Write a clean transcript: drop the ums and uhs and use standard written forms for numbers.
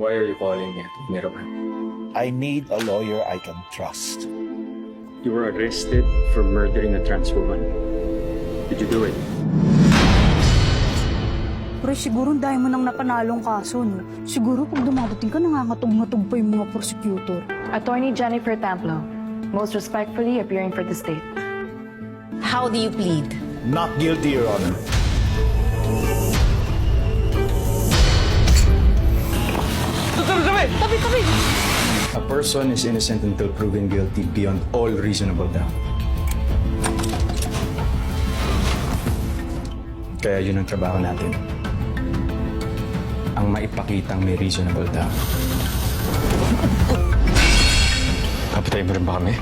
Why are you calling me, Atty. Roman? I need a lawyer I can trust. You were arrested for murdering a trans woman. Did you do it? Pre, siguro dahil mo nang napanalong kaso, no? Siguro pag dumadating ka, nangangatog-ngatog pa yung mga prosecutor. Attorney Jennifer Templo, most respectfully appearing for the state. How do you plead? Not guilty, Your Honor. A person is innocent until proven guilty beyond all reasonable doubt. Kaya yun ang trabaho natin. Ang maipakitang may reasonable doubt. Kapatay mo rin ba kami?